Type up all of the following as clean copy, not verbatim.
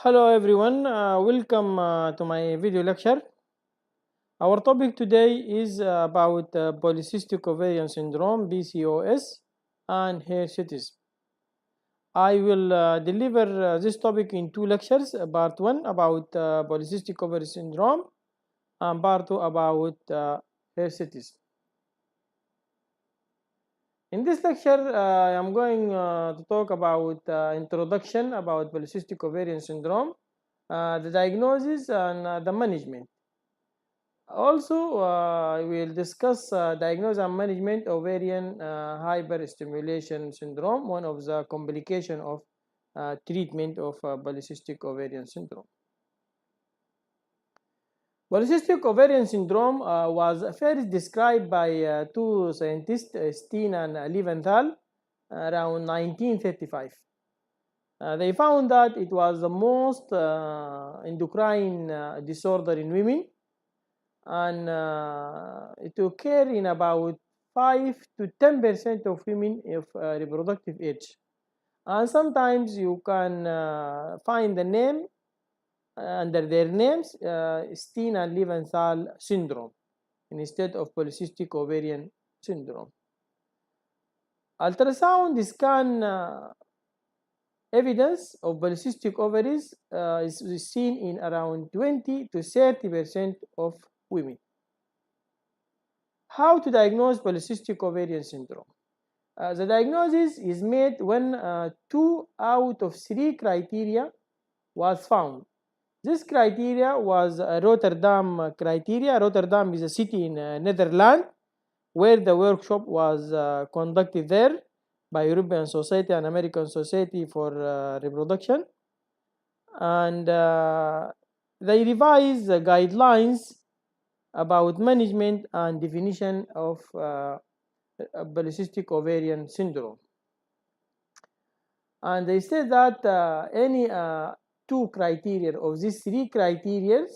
Hello everyone, welcome to my video lecture. Our topic today is about polycystic ovarian syndrome PCOS and hirsutism. I will deliver this topic in two lectures, part 1 about polycystic ovarian syndrome and part 2 about hirsutism. In this lecture, I am going to talk about introduction about polycystic ovarian syndrome, the diagnosis and the management. Also, we will discuss diagnosis and management of ovarian hyperstimulation syndrome, one of the complications of treatment of polycystic ovarian syndrome. Polycystic ovarian syndrome was first described by two scientists, Steen and Leventhal, around 1935. They found that it was the most endocrine disorder in women, and it occurs in about 5 to 10% of women of reproductive age. And sometimes you can find the name under their names, Steen and Leventhal syndrome, instead of polycystic ovarian syndrome. Ultrasound scan evidence of polycystic ovaries is seen in around 20 to 30% of women. How to diagnose polycystic ovarian syndrome? The diagnosis is made when 2 out of 3 criteria was found. This criteria was Rotterdam criteria. Rotterdam is a city in Netherlands, where the workshop was conducted there by European Society and American Society for Reproduction. And they revised the guidelines about management and definition of polycystic ovarian syndrome. And they said that any 2 criteria of these 3 criteria,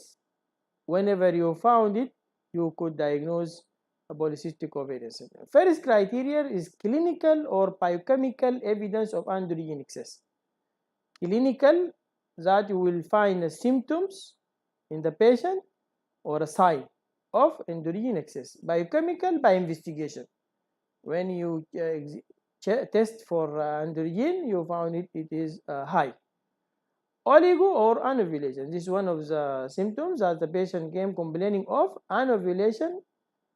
whenever you found it, you could diagnose a polycystic ovarian syndrome. First criteria is clinical or biochemical evidence of androgen excess. Clinical, that you will find symptoms in the patient or a sign of androgen excess. Biochemical, by investigation. When you test for androgen, you found it is high. Oligo or anovulation. This is one of the symptoms that the patient came complaining of: anovulation,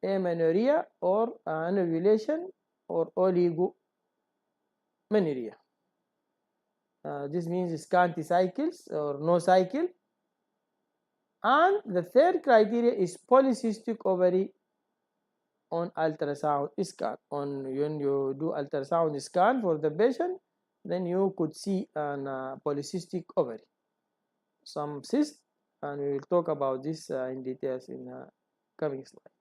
amenorrhea, or anovulation or oligomenorrhea. This means scanty cycles or no cycle. And the third criteria is polycystic ovary on ultrasound scan. When you do ultrasound scan for the patient, then you could see an polycystic ovary, some cyst, and we will talk about this in details in coming slide.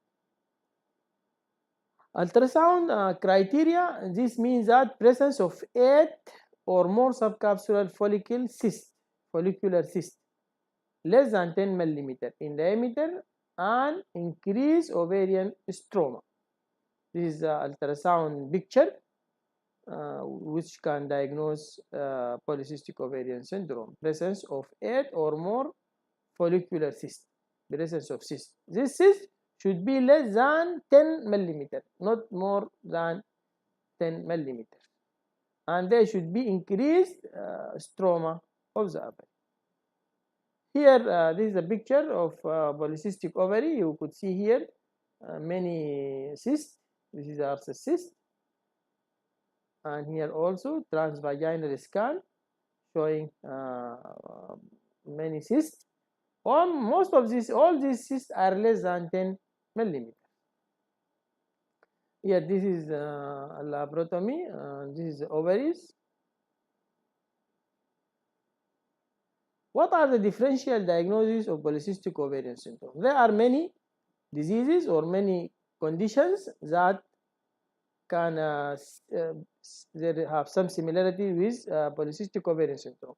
Ultrasound criteria, this means that presence of 8 or more subcapsular follicular cyst less than 10 millimeter in diameter and increase ovarian stroma. This is the ultrasound picture which can diagnose polycystic ovarian syndrome. Presence of 8 or more follicular cyst. Presence of cyst. This cyst should be less than 10 millimeter, not more than 10 millimeter. And there should be increased stroma of the ovary. Here, this is a picture of polycystic ovary. You could see here many cysts. This is our cyst. And here also transvaginal scan showing many cysts. Most of these, all these cysts are less than 10 millimeters. Here, this is a laparotomy. This is ovaries. What are the differential diagnoses of polycystic ovarian syndrome? There are many diseases or many conditions that can they have some similarity with polycystic ovarian syndrome.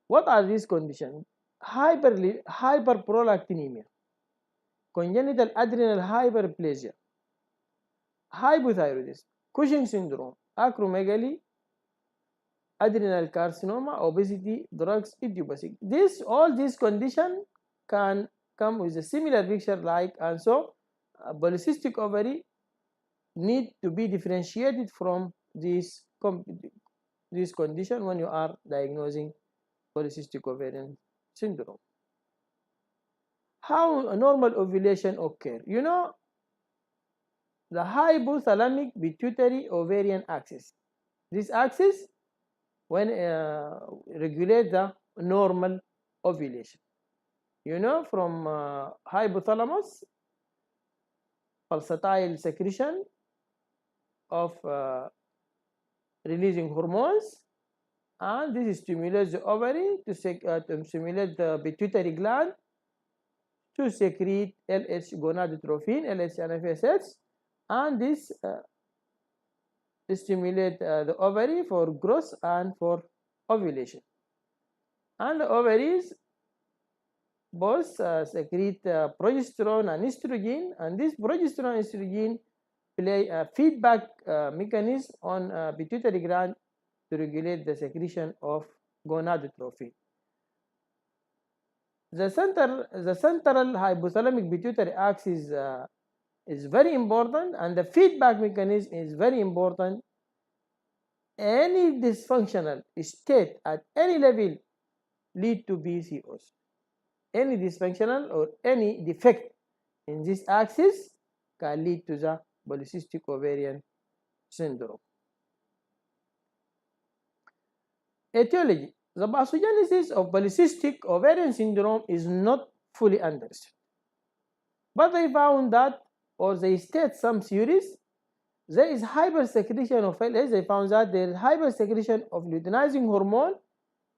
What are these conditions? Hyperprolactinemia, congenital adrenal hyperplasia, hypothyroidism, Cushing syndrome, acromegaly, adrenal carcinoma, obesity, drugs, idiopathic. All these conditions can come with a similar picture like, and so polycystic ovary need to be differentiated from this condition when you are diagnosing polycystic ovarian syndrome. How a normal ovulation occur? You know, the hypothalamic pituitary ovarian axis. This axis when regulate the normal ovulation. You know, from hypothalamus, pulsatile secretion of releasing hormones, and this stimulates the ovary to stimulate the pituitary gland to secrete LH gonadotrophin, LH and FSH, and this stimulate the ovary for growth and for ovulation. And the ovaries both secrete progesterone and estrogen, and this progesterone and estrogen play a feedback mechanism on pituitary gland to regulate the secretion of gonadotrophin. The central hypothalamic pituitary axis is very important, and the feedback mechanism is very important. Any dysfunctional state at any level lead to PCOS. Any dysfunctional or any defect in this axis can lead to the polycystic ovarian syndrome. Etiology. The pathogenesis of polycystic ovarian syndrome is not fully understood, but they found that, or they state some theories, there is hypersecretion of LH. They found that there is hypersecretion of luteinizing hormone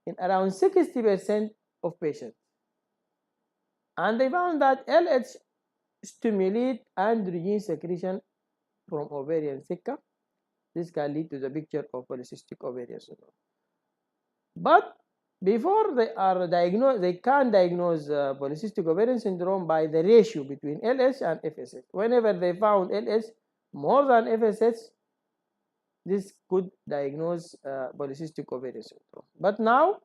in around 60% of patients, and they found that LH stimulate androgen secretion from ovarian theca. This can lead to the picture of polycystic ovarian syndrome. But before they are diagnosed, they can diagnose polycystic ovarian syndrome by the ratio between LH and FSH. Whenever they found LH more than FSH, this could diagnose polycystic ovarian syndrome. But now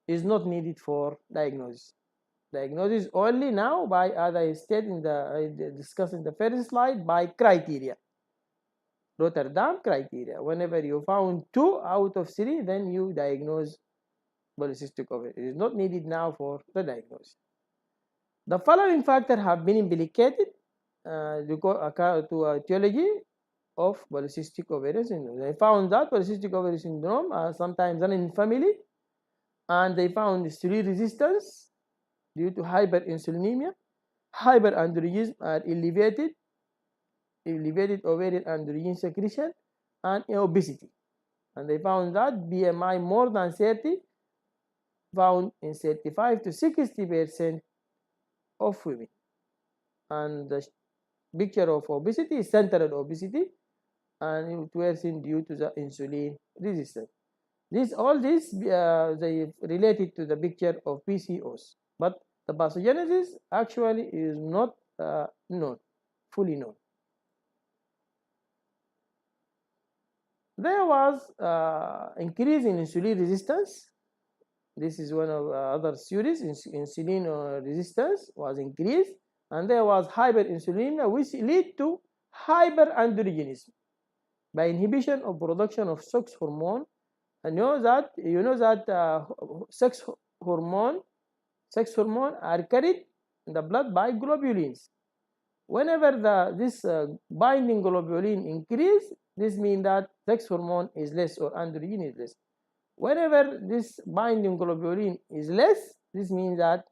is not needed for diagnosis. Diagnosis only now by, as I stated in the discussed in the first slide, by criteria. Rotterdam criteria. Whenever you found 2 out of 3, then you diagnose polycystic ovarian. It is not needed now for the diagnosis. The following factors have been implicated to etiology of polycystic ovarian syndrome. They found that polycystic ovarian syndrome are sometimes done in family, and they found insulin resistance due to hyperinsulinemia, hyperandrogenism are elevated ovarian androgen secretion, and obesity. And they found that BMI more than 30 found in 35 to 60% of women. And the picture of obesity is central obesity, and it was seen due to the insulin resistance. All this they related to the picture of PCOS, but the pathogenesis actually is not fully known. There was increase in insulin resistance. This is one of other theories. Insulin resistance was increased, and there was hyperinsulinemia, which lead to hyperandrogenism by inhibition of production of sex hormone. And you know that sex hormone are carried in the blood by globulins. Whenever this binding globulin increase, this means that sex hormone is less or androgen is less. Whenever this binding globulin is less, this means that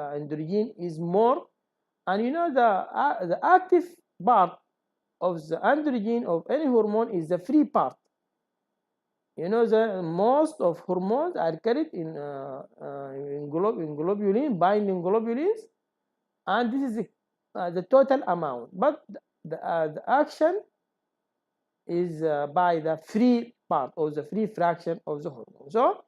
androgen is more. And you know the active part of the androgen of any hormone is the free part. You know, the most of hormones are carried in globulin, binding globulins, and this is the total amount. But the action is by the free part or the free fraction of the hormone. So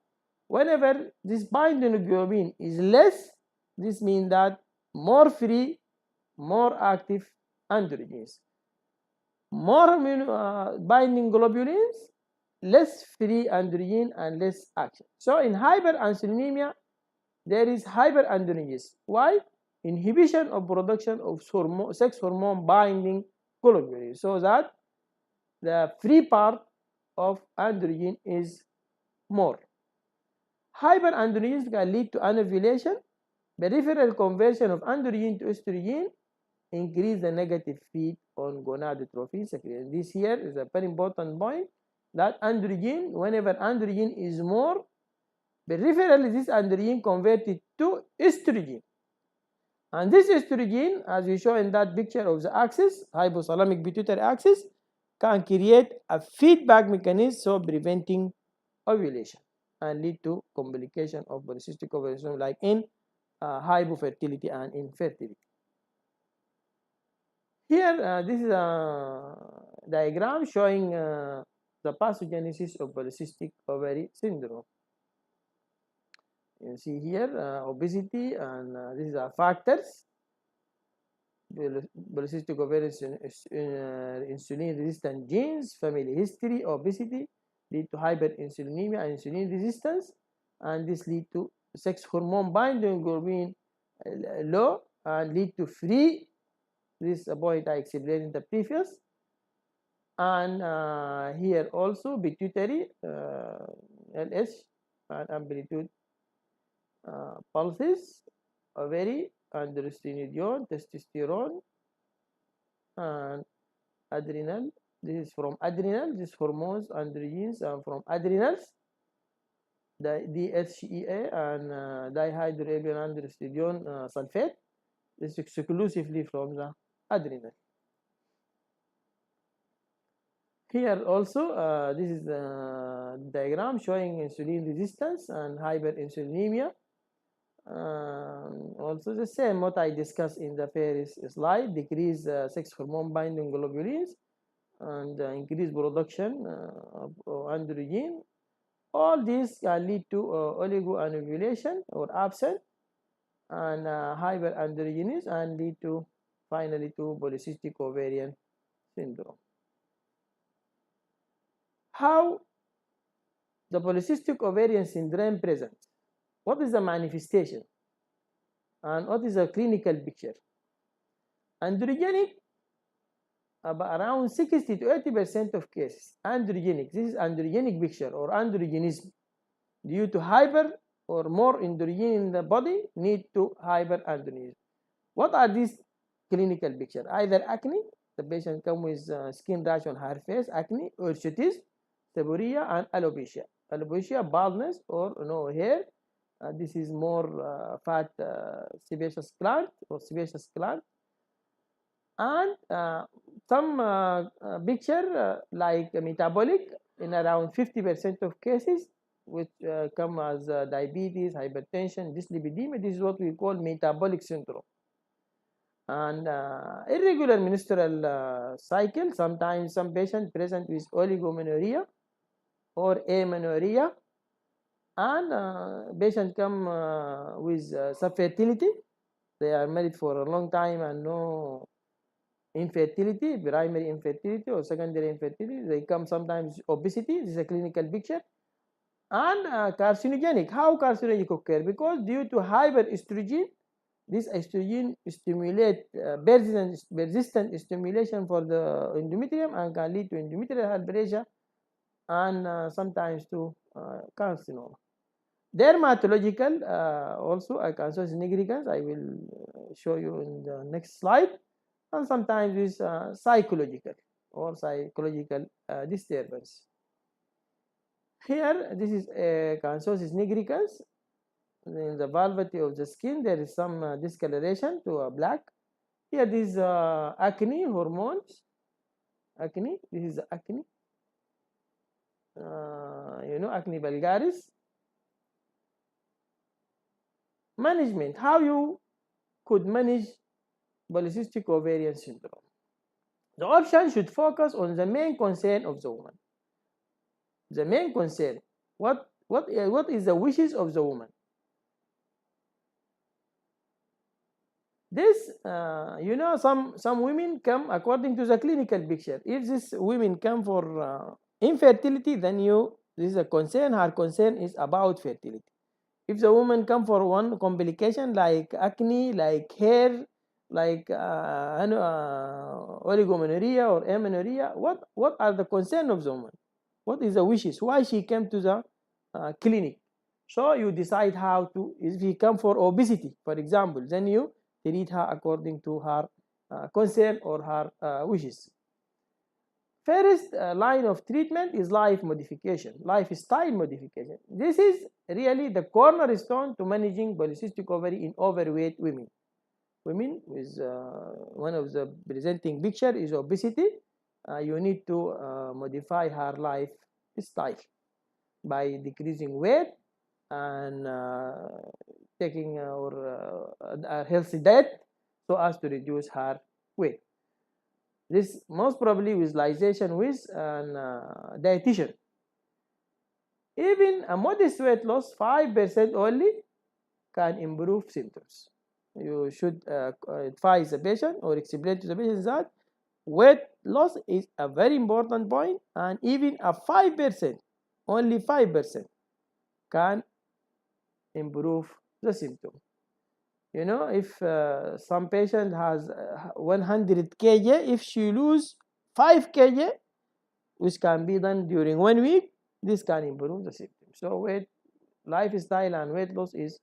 whenever this binding globulin is less, this means that more free, more active androgens. more binding globulins, less free androgen, and less action. So in hyperinsulinemia, there is hyperandrogenism. Why? Inhibition of production of sex hormone binding globulins, so that the free part of androgen is more. Hyperandrogenism can lead to anovulation. Peripheral conversion of androgen to estrogen increase the negative feed on gonadotrophin secretion. This here is a very important point, that androgen, whenever androgen is more, peripherally this androgen converted to estrogen. And this estrogen, as we show in that picture of the axis, hypothalamic pituitary axis, can create a feedback mechanism, so preventing ovulation and lead to complication of polycystic ovarian syndrome, like in hypofertility and infertility. Here, this is a diagram showing the pathogenesis of polycystic ovary syndrome. You see here obesity, and these are factors. Polycystic ovarian insulin resistant genes, family history, obesity lead to hyperinsulinemia and insulin resistance, and this lead to sex hormone binding globulin low and lead to free. This point I explained in the previous. And here also pituitary LH and amplitude pulses, ovary, androstenedione, testosterone, and adrenal. This is from adrenal. These hormones, androgens, are from adrenals. The DHEA and dihydroepiandrosterone sulfate. This is exclusively from the adrenal. Here also, this is the diagram showing insulin resistance and hyperinsulinemia. Also the same what I discussed in the previous slide, decrease sex hormone binding globulins and increase production of androgen. All these can lead to oligoanovulation or absent, and hyperandrogenism, and lead to finally to polycystic ovarian syndrome. How the polycystic ovarian syndrome presents? What is the manifestation? And what is the clinical picture? Androgenic, around 60 to 80% of cases, androgenic. This is androgenic picture or androgenism due to hyper or more androgen in the body need to hyperandrogenism. What are these clinical picture? Either acne, the patient come with skin rash on her face, acne, or hirsutism, seborrhea, and alopecia. Alopecia, baldness or no hair. This is more fat sebaceous gland or sebaceous gland. And some picture like metabolic in around 50% of cases, which come as diabetes, hypertension, dyslipidemia. This is what we call metabolic syndrome. And irregular menstrual cycle. Sometimes some patients present with oligomenorrhea or amenorrhea, and patients come with subfertility. They are married for a long time and no infertility, primary infertility or secondary infertility. They come sometimes obesity. This is a clinical picture. And carcinogenic. How carcinogenic occur? Because due to hyperestrogen, this estrogen stimulate persistent stimulation for the endometrium and can lead to endometrial hyperplasia and sometimes to carcinoma. Dermatological, also cancerous nigricans, I will show you in the next slide. And sometimes with psychological or psychological disturbance. Here, this is cancerous nigricans. In the valvity of the skin, there is some discoloration to black. Here, this acne hormones. Acne, this is acne. Acne vulgaris. Management. How you could manage polycystic ovarian syndrome? The option should focus on the main concern of the woman. The main concern. What is the wishes of the woman? This, some women come according to the clinical picture. If these women come for infertility, then this is a concern. Her concern is about fertility. If the woman come for one complication like acne, like hair, like oligomenorrhea or amenorrhea, what are the concern of the woman? What is the wishes? Why she came to the clinic? So you decide how to. If he come for obesity, for example, then you treat her according to her concern or her wishes. First line of treatment is lifestyle modification. This is really the cornerstone to managing polycystic ovary in overweight women. Women with one of the presenting picture is obesity. You need to modify her lifestyle by decreasing weight and taking a healthy diet so as to reduce her weight. This most probably visualization with a dietitian. Even a modest weight loss, 5% only, can improve symptoms. You should advise the patient or explain to the patient that weight loss is a very important point, and even a 5%, only 5%, can improve the symptom. If some patient has 100 kg, if she lose 5 kg, which can be done during 1 week, this can improve the symptoms. So lifestyle and weight loss is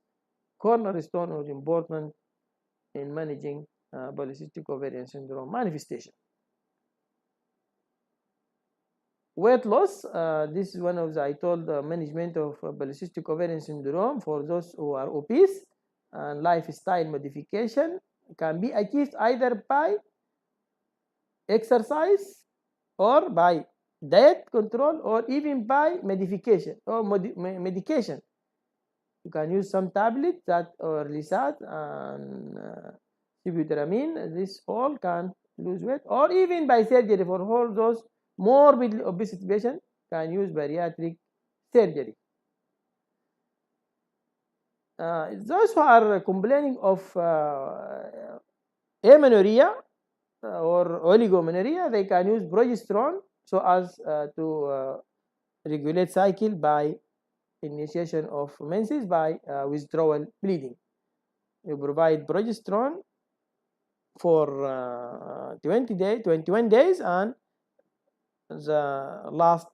cornerstone or important in managing polycystic ovarian syndrome manifestation. Weight loss, this is one of the, I told, management of polycystic ovarian syndrome for those who are obese, and lifestyle modification can be achieved either by exercise or by diet control or even by medication or medication. You can use some tablets that or Lisat and sibutramine. This all can lose weight, or even by surgery for all those morbid obesity patients can use bariatric surgery. Those who are complaining of amenorrhea or oligomenorrhea, they can use progesterone so as to regulate cycle by initiation of menses by withdrawal bleeding. You provide progesterone for 21 days, and the last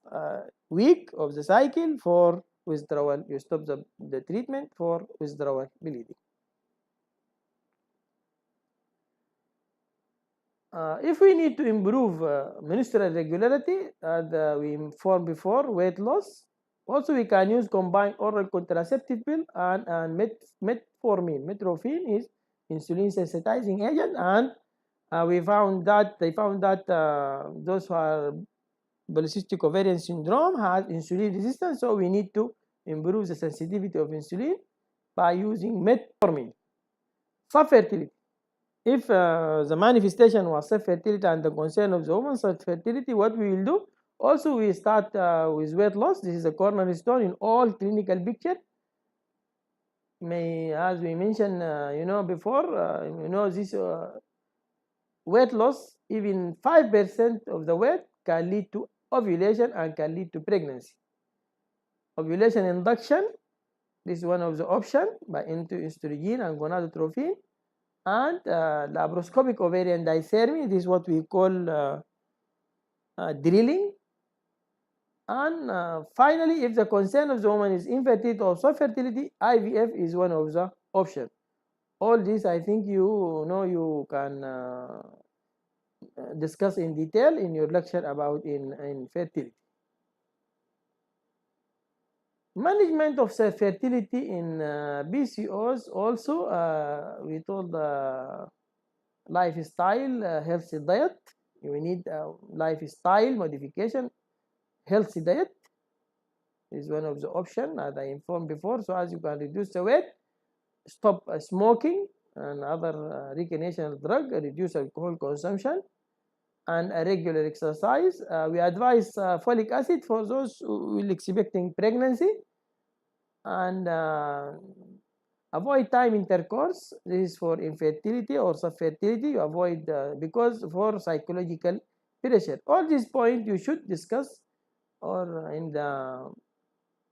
week of the cycle for withdrawal, you stop the treatment for withdrawal bleeding. If we need to improve menstrual regularity, as we informed before, weight loss, also we can use combined oral contraceptive pill and metformin. Metformin is insulin sensitizing agent, and they found that those who are polycystic ovarian syndrome has insulin resistance, so we need to improve the sensitivity of insulin by using metformin. Subfertility. If the manifestation was self-fertility and the concern of the woman self-fertility, what we will do? Also, we start with weight loss. This is a cornerstone in all clinical picture. As we mentioned, before, this weight loss, even 5% of the weight can lead to ovulation and can lead to pregnancy. Ovulation induction, this is one of the options by estrogen and gonadotropin. And laparoscopic ovarian discerning, this is what we call drilling. And finally, if the concern of the woman is infertility or subfertility, IVF is one of the options. All this, I think you can discuss in detail in your lecture about infertility. Management of fertility in PCOS also, we told lifestyle, healthy diet. We need lifestyle modification. Healthy diet is one of the options, as I informed before, so as you can reduce the weight, stop smoking and other recreational drug, reduce alcohol consumption, and a regular exercise. We advise folic acid for those who will expecting pregnancy, and Avoid time intercourse. This is for infertility or subfertility. You avoid because for psychological pressure. All these points you should discuss or in the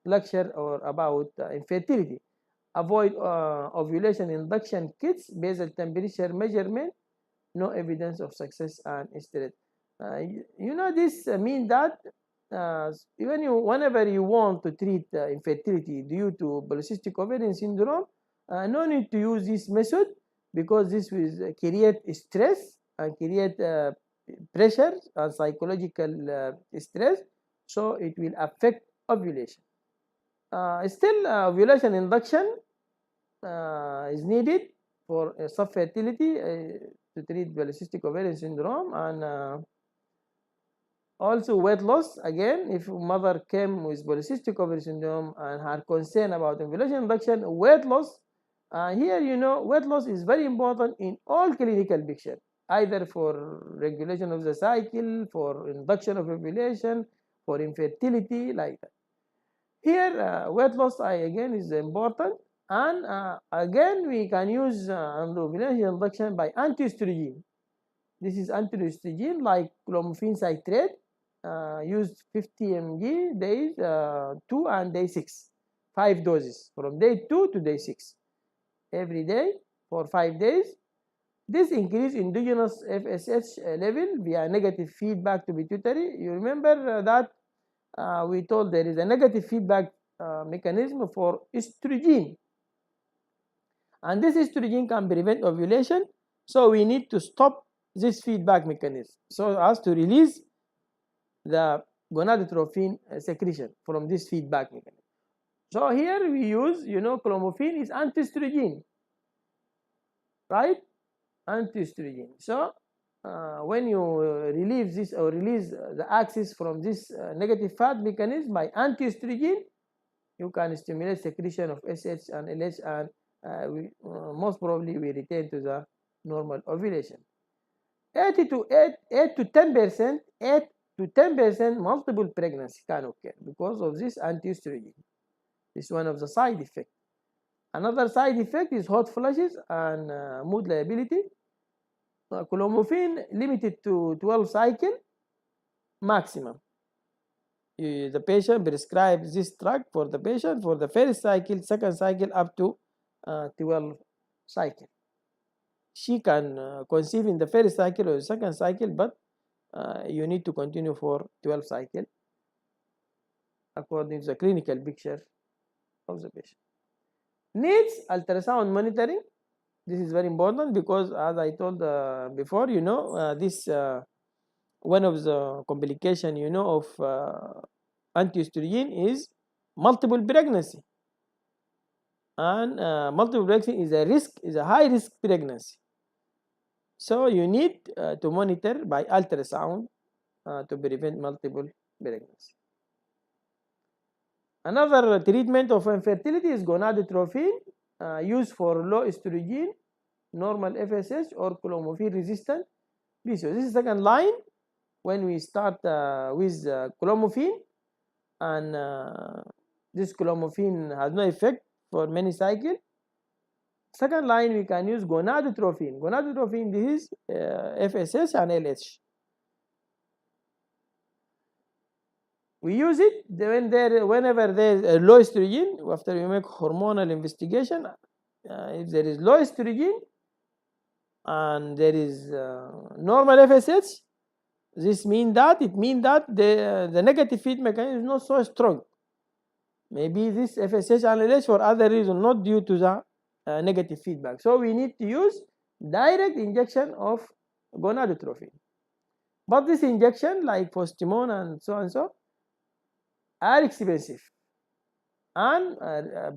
lecture or about infertility. Avoid ovulation induction kits, basal temperature measurement, no evidence of success and stress. This means that whenever you want to treat infertility due to polycystic ovarian syndrome, no need to use this method because this will create stress and create pressure and psychological stress, so it will affect ovulation. Still, ovulation induction is needed for subfertility to treat polycystic ovarian syndrome, and also weight loss. Again, if mother came with polycystic ovarian syndrome and had concern about ovulation induction, weight loss, here weight loss is very important in all clinical picture, either for regulation of the cycle, for induction of ovulation, for infertility, like that. Here, weight loss again is important, and again we can use ovulation induction by anti-estrogen. This is anti-estrogen like clomiphene citrate, used 50 mg days 2 and day 6, 5 doses from day 2 to day 6 every day for 5 days. This increase endogenous FSH level via negative feedback to pituitary. You remember that we told there is a negative feedback mechanism for estrogen, and this estrogen can prevent ovulation, so we need to stop this feedback mechanism so as to release the gonadotrophin secretion from this feedback mechanism. So here we use, clomiphene is anti-estrogen, right? Anti-estrogen. So when you relieve this or release the axis from this negative fat mechanism by anti-estrogen, you can stimulate secretion of SH and LH, and most probably we return to the normal ovulation. 8 to 10% multiple pregnancy can occur because of this anti-estrogen. This is one of the side effects. Another side effect is hot flushes and mood liability. Clomiphene limited to 12 cycle maximum. The patient prescribes this drug for the patient for the first cycle, second cycle, up to 12 cycle. She can conceive in the first cycle or the second cycle, but you need to continue for 12 cycle according to the clinical picture of the patient. Needs ultrasound monitoring. This is very important because, as I told before, this one of the complication, of anti-estrogen is multiple pregnancy, and multiple pregnancy is a high risk pregnancy. So you need to monitor by ultrasound to prevent multiple pregnancy. Another treatment of infertility is gonadotrophin, used for low estrogen, normal FSH, or clomiphene resistant PCOS. This is second line when we start with clomiphene, and this clomiphene has no effect for many cycles. Second line we can use gonadotrophin. Gonadotrophin, this is FSH and LH. We use it whenever there is a low estrogen. After we make hormonal investigation, if there is low estrogen and there is normal FSH, this means that the negative feedback mechanism is not so strong. Maybe this FSH and LH for other reason, not due to the negative feedback. So we need to use direct injection of gonadotrophin. But this injection, like postimone and so, are expensive, and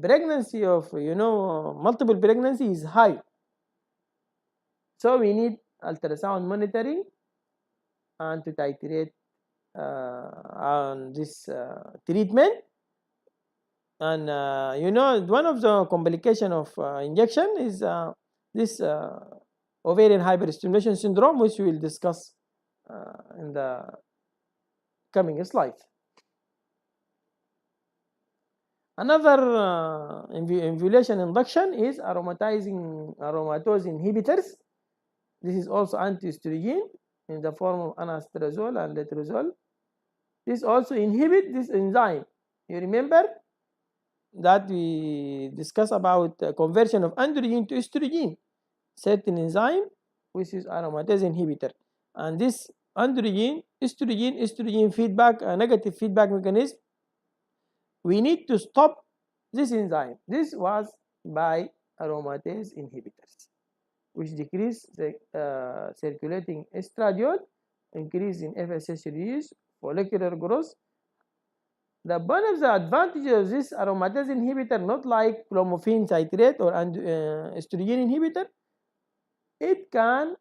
pregnancy of multiple pregnancy is high. So we need ultrasound monitoring and to titrate on this treatment. And one of the complication of injection is this ovarian hyperstimulation syndrome, which we will discuss in the coming slide. Another ovulation induction is aromatase inhibitors. This is also anti-estrogen in the form of anastrozole and letrozole. This also inhibit this enzyme. You remember that we discussed about conversion of androgen to estrogen, certain enzyme which is aromatase inhibitor, and this androgen, estrogen feedback, negative feedback mechanism, we need to stop this enzyme. This was by aromatase inhibitors, which decrease the circulating estradiol, increase in FSH release, follicular growth. One of the advantages of this aromatase inhibitor, not like clomiphene citrate or estrogen inhibitor, it can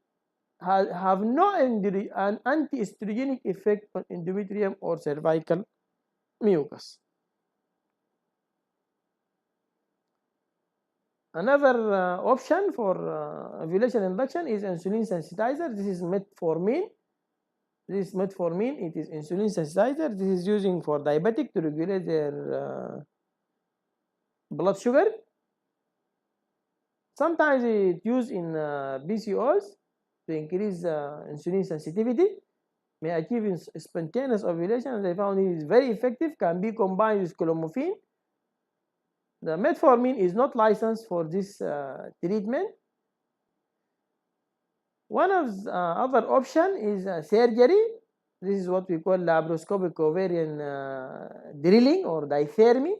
have no an anti-estrogenic effect on endometrium or cervical mucus. Another option for ovulation induction is insulin sensitizer. This is metformin. This metformin, it is insulin sensitizer. This is using for diabetic to regulate their blood sugar. Sometimes it used in PCOS to increase insulin sensitivity, may achieve spontaneous ovulation. They found it is very effective, can be combined with clomiphene. The metformin is not licensed for this treatment. One of the other option is surgery. This is what we call laparoscopic ovarian drilling or dithermy.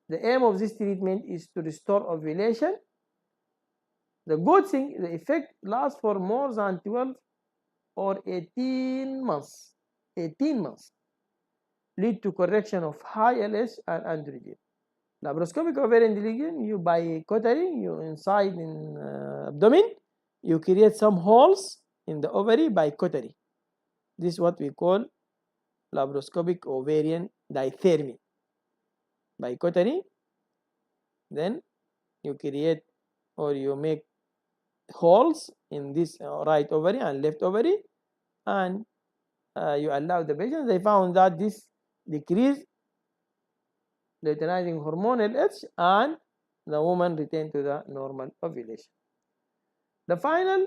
The aim of this treatment is to restore ovulation. The good thing, the effect lasts for more than 12 or 18 months. 18 months. Lead to correction of high LH and androgen. Laparoscopic ovarian drilling, you by cautery, you inside in abdomen, you create some holes in the ovary by cautery. This is what we call laparoscopic ovarian dithermy. By cautery, then you create or you make holes in this right ovary and left ovary, and you allow the patient. They found that this decreased luteinizing hormone LH and the woman returned to the normal ovulation. The final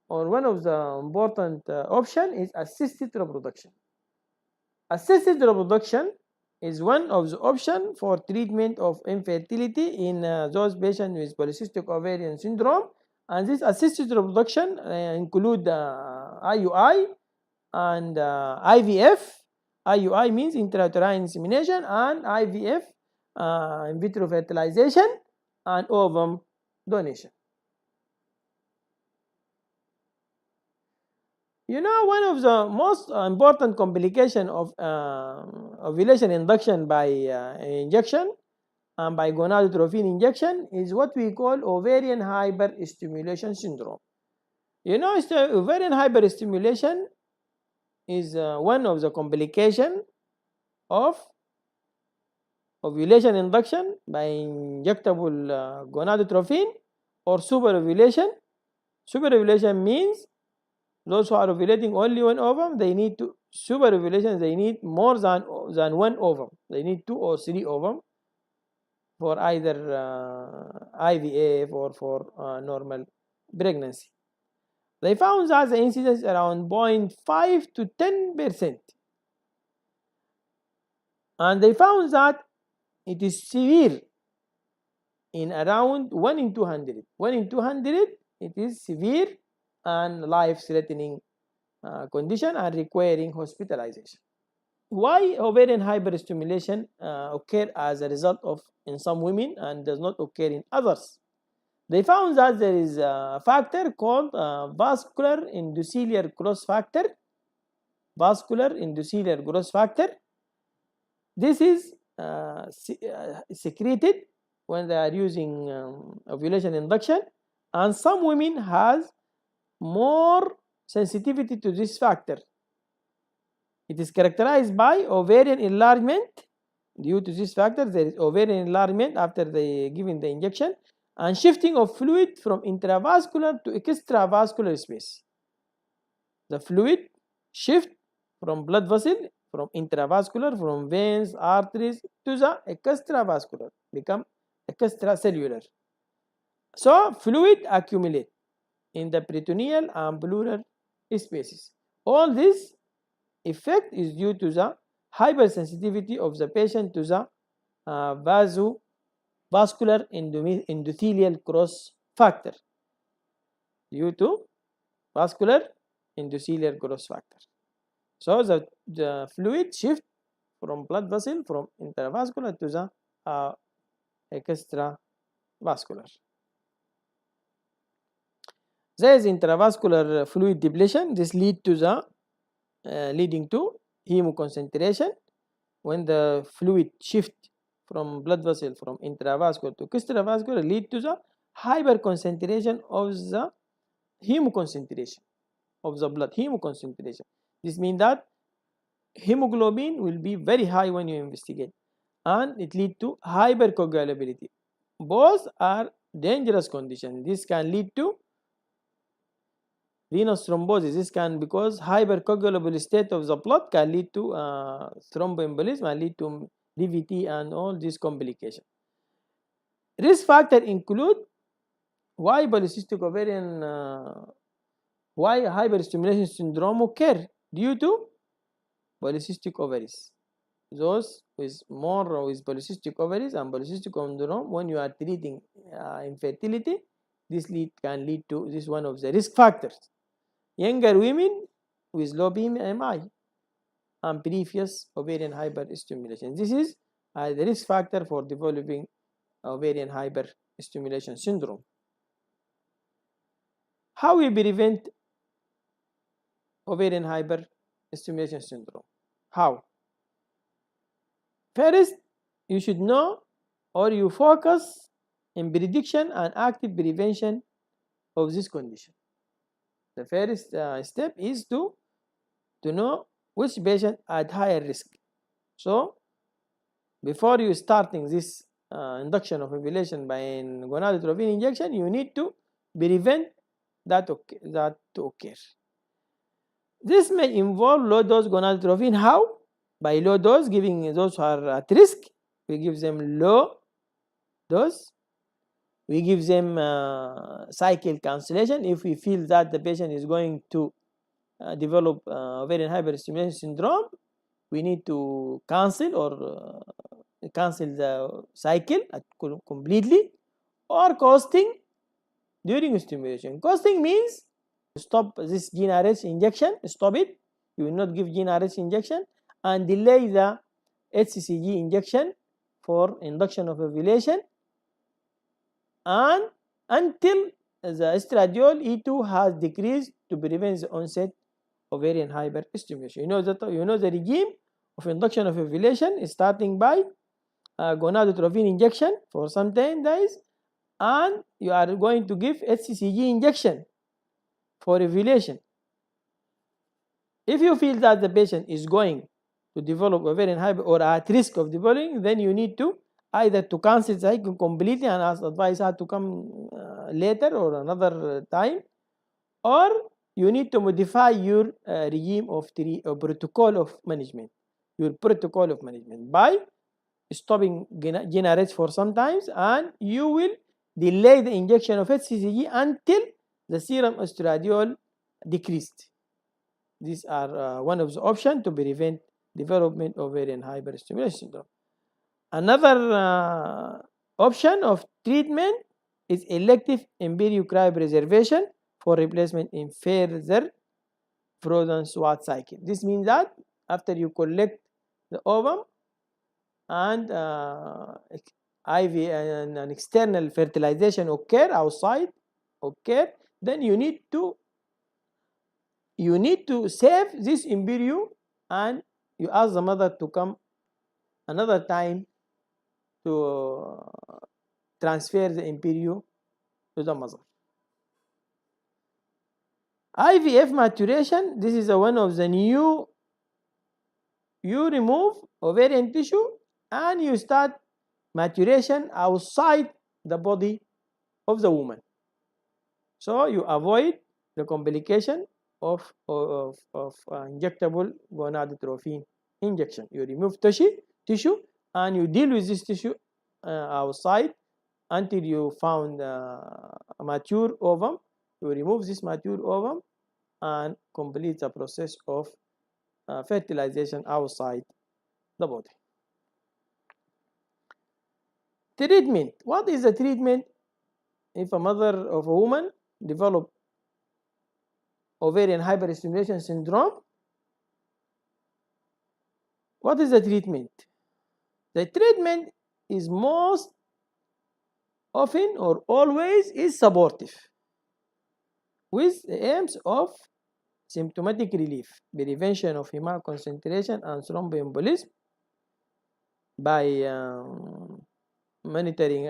or one of the important option is assisted reproduction. Assisted reproduction is one of the options for treatment of infertility in those patients with polycystic ovarian syndrome, and this assisted reproduction include IUI and IVF. IUI means intrauterine insemination, and IVF, in vitro fertilization, and ovum donation. You know, one of the most important complications of ovulation induction by injection and by gonadotropin injection is what we call ovarian hyperstimulation syndrome. You know, ovarian hyperstimulation is one of the complications of ovulation induction by injectable gonadotropin or superovulation. Superovulation means those who are ovulating only one ovum, they need to superovulation. They need more than one ovum. They need 2 or 3 ovum for either IVF or for normal pregnancy. They found that the incidence is around 0.5 to 10%. And they found that it is severe in around 1 in 200. 1 in 200, it is severe and life-threatening condition and requiring hospitalization. Why ovarian hyperstimulation occur as a result of in some women and does not occur in others? They found that there is a factor called vascular endothelial growth factor. Vascular endothelial growth factor. This is secreted when they are using ovulation induction, and some women has more sensitivity to this factor. It is characterized by ovarian enlargement. Due to this factor, there is ovarian enlargement after they giving the injection, and shifting of fluid from intravascular to extravascular space. The fluid shift from blood vessel from intravascular, from veins, arteries to the extravascular, become extracellular. So fluid accumulate in the peritoneal and pleural spaces. All this effect is due to the hypersensitivity of the patient to the vasovascular endothelial cross factor, due to vascular endothelial cross factor. So the fluid shift from blood vessel from intravascular to the extravascular. There is intravascular fluid depletion. This leading to hemoconcentration. When the fluid shift from blood vessel from intravascular to extravascular, lead to the hyperconcentration of the hemoconcentration of the blood, hemoconcentration. This means that hemoglobin will be very high when you investigate, and it leads to hypercoagulability. Both are dangerous conditions. This can lead to venous thrombosis. This can, because hypercoagulable state of the blood can lead to thromboembolism and lead to DVT and all these complications. Risk factor include why polycystic ovarian, why hyperstimulation syndrome occur due to polycystic ovaries. Those with polycystic ovaries and polycystic syndrome, when you are treating infertility, this can lead to this one of the risk factors. Younger women with low BMI and previous ovarian hyperstimulation. This is the risk factor for developing ovarian hyperstimulation syndrome. How we prevent ovarian hyperstimulation syndrome? How? First, you should know, or you focus in prediction and active prevention of this condition. The first step is to know which patient at higher risk. So before you starting this induction of ovulation by gonadotropin injection, you need to prevent that to occur. This may involve low dose gonadotropin. How? By low dose, giving those who are at risk, we give them low dose. We give them cycle cancellation. If we feel that the patient is going to develop ovarian hyperstimulation syndrome, we need to cancel or cancel the cycle completely, or costing during stimulation. Costing means stop this GnRH injection, stop it. You will not give GnRH injection and delay the HCG injection for induction of ovulation, and until the estradiol E2 has decreased to prevent the onset of ovarian hyperstimulation. You know the regime of induction of ovulation is starting by gonadotropin injection for some 10 days, and you are going to give HCG injection for ovulation. If you feel that the patient is going to develop ovarian hyper or at risk of developing, then you need to either to cancel the cycle completely and ask advice how to come later or another time, or you need to modify your regime of protocol of management, by stopping GnRH for some times, and you will delay the injection of HCG until the serum estradiol decreased. These are one of the options to prevent development of ovarian hyperstimulation syndrome. Another option of treatment is elective embryo cryopreservation for replacement in further frozen SWAT cycle. This means that after you collect the ovum and IV and an external fertilization occur outside, then you need to save this embryo, and you ask the mother to come another time to transfer the embryo to the mother. IVF maturation, this is one of the new. You remove ovarian tissue and you start maturation outside the body of the woman, so you avoid the complication of injectable gonadotropin injection. You remove tissue and you deal with this tissue outside until you found a mature ovum. You remove this mature ovum and complete the process of fertilization outside the body. Treatment. What is the treatment if a mother of a woman develop ovarian hyperstimulation syndrome? What is the treatment? The treatment is most often or always is supportive with the aims of symptomatic relief, prevention of hematoconcentration concentration and thromboembolism by monitoring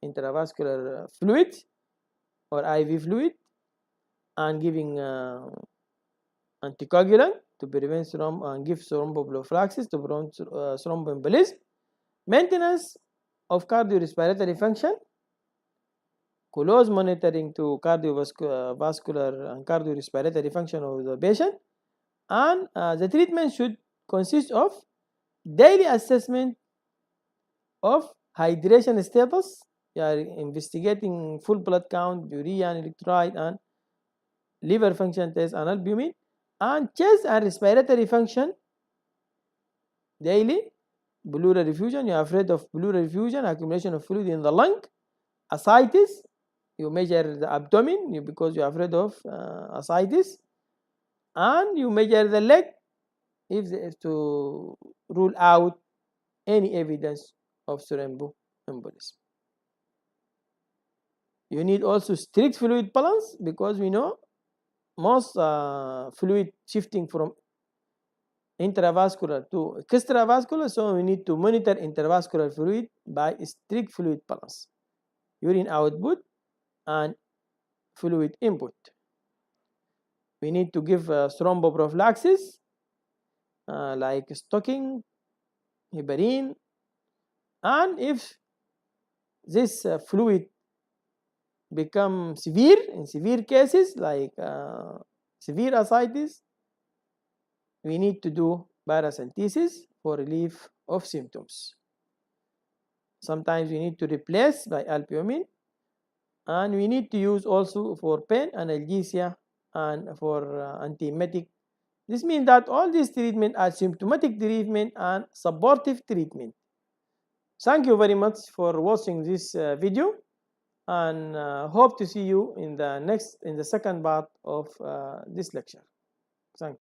intravascular fluid or IV fluid and giving anticoagulant to prevent and give thromboprophylaxis to prevent thromboembolism, maintenance of cardiorespiratory function, close monitoring to cardiovascular and cardiorespiratory function of the patient, and the treatment should consist of daily assessment of hydration status. You are investigating full blood count, urea and electrolyte, and liver function test and albumin, and chest and respiratory function daily. Pleural effusion, you are afraid of pleural effusion, accumulation of fluid in the lung. Ascites, you measure the abdomen because you are afraid of ascites, and you measure the leg if to rule out any evidence of thromboembolism. You need also strict fluid balance because we know most fluid shifting from intravascular to extravascular, so we need to monitor intravascular fluid by strict fluid balance, urine output and fluid input. We need to give thromboprophylaxis like stocking, heparin, and if this fluid become severe, in severe cases like severe ascites, we need to do paracentesis for relief of symptoms. Sometimes we need to replace by albumin, and we need to use also for pain analgesia and for antiemetic. This means that all these treatments are symptomatic treatment and supportive treatment. Thank you very much for watching this video, and hope to see you in the second part of this lecture.